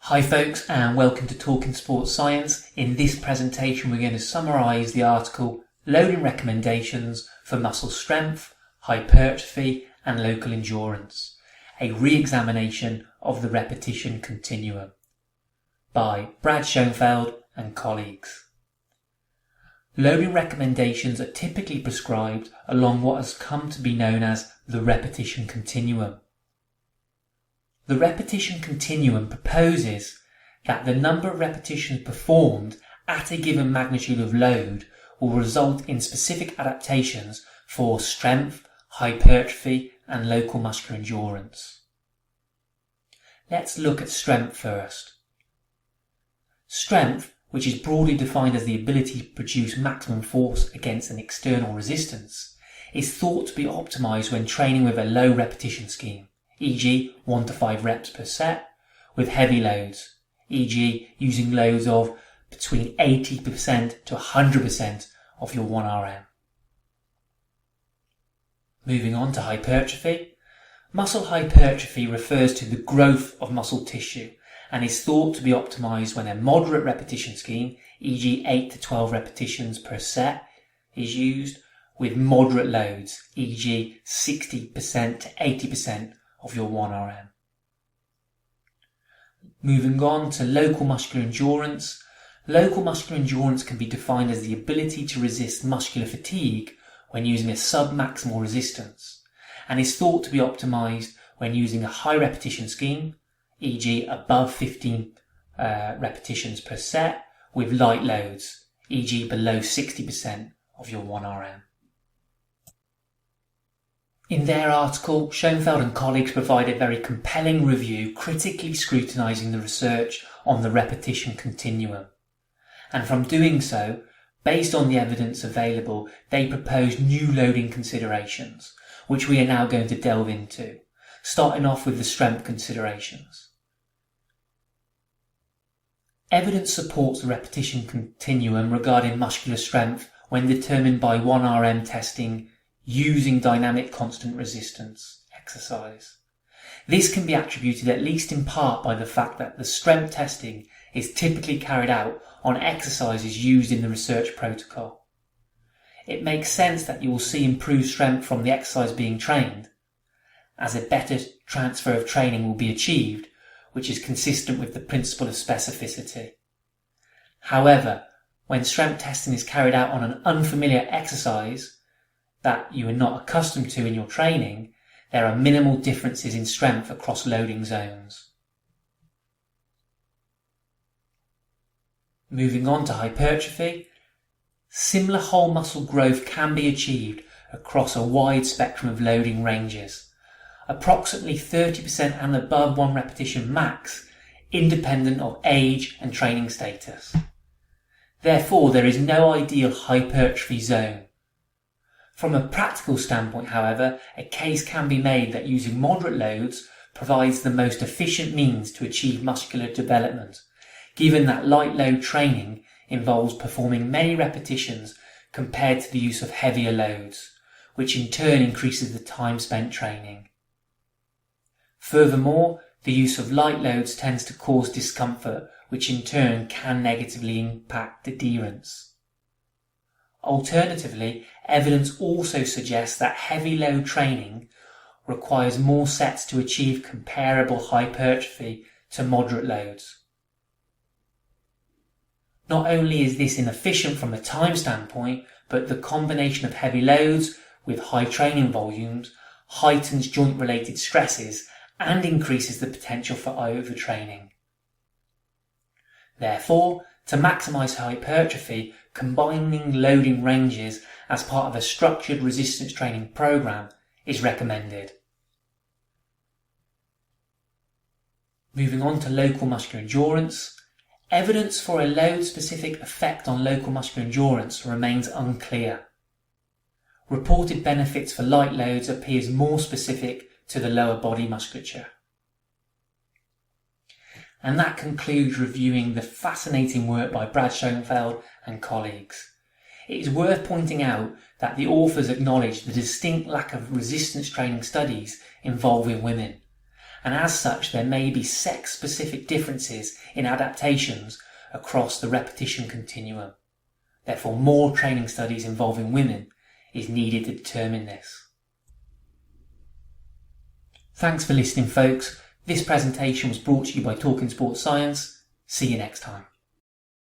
Hi folks, and welcome to Talking Sports Science. In this presentation we're going to summarise the article Loading Recommendations for Muscle Strength, Hypertrophy and Local Endurance, a re-examination of the repetition continuum by Schoenfeld and colleagues. Loading recommendations are typically prescribed along what has come to be known as the repetition continuum. The repetition continuum proposes that the number of repetitions performed at a given magnitude of load will result in specific adaptations for strength, hypertrophy and local muscular endurance. Let's look at strength first. Strength, which is broadly defined as the ability to produce maximum force against an external resistance, is thought to be optimized when training with a low repetition scheme, e.g. 1 to 5 reps per set, with heavy loads, e.g. using loads of between 80% to 100% of your 1RM. Moving on to hypertrophy. Muscle hypertrophy refers to the growth of muscle tissue and is thought to be optimized when a moderate repetition scheme, e.g. 8 to 12 repetitions per set, is used with moderate loads, e.g. 60% to 80% of your 1RM. Moving on to local muscular endurance. Local muscular endurance can be defined as the ability to resist muscular fatigue when using a sub-maximal resistance, and is thought to be optimized when using a high repetition scheme, e.g. above 15 repetitions per set, with light loads, e.g. below 60% of your 1RM. In their article, Schoenfeld and colleagues provide a very compelling review critically scrutinising the research on the repetition continuum. And from doing so, based on the evidence available, they propose new loading considerations, which we are now going to delve into, starting off with the strength considerations. Evidence supports the repetition continuum regarding muscular strength when determined by 1RM testing using dynamic constant resistance exercise. This can be attributed at least in part by the fact that the strength testing is typically carried out on exercises used in the research protocol. It makes sense that you will see improved strength from the exercise being trained, as a better transfer of training will be achieved, which is consistent with the principle of specificity. However, when strength testing is carried out on an unfamiliar exercise that you are not accustomed to in your training, there are minimal differences in strength across loading zones. Moving on to hypertrophy. Similar whole muscle growth can be achieved across a wide spectrum of loading ranges, approximately 30% and above 1 repetition max, independent of age and training status. Therefore, there is no ideal hypertrophy zone. From a practical standpoint, however, a case can be made that using moderate loads provides the most efficient means to achieve muscular development, given that light load training involves performing many repetitions compared to the use of heavier loads, which in turn increases the time spent training. Furthermore, the use of light loads tends to cause discomfort, which in turn can negatively impact adherence. Alternatively, evidence also suggests that heavy load training requires more sets to achieve comparable hypertrophy to moderate loads. Not only is this inefficient from a time standpoint, but the combination of heavy loads with high training volumes heightens joint-related stresses and increases the potential for overtraining. Therefore, to maximise hypertrophy, combining loading ranges as part of a structured resistance training program is recommended. Moving on to local muscular endurance. Evidence for a load-specific effect on local muscular endurance remains unclear. Reported benefits for light loads appears more specific to the lower body musculature. And that concludes reviewing the fascinating work by Schoenfeld and colleagues. It is worth pointing out that the authors acknowledge the distinct lack of resistance training studies involving women, and as such there may be sex-specific differences in adaptations across the repetition continuum. Therefore, more training studies involving women is needed to determine this. Thanks for listening, folks. This presentation was brought to you by Talking Sports Science. See you next time.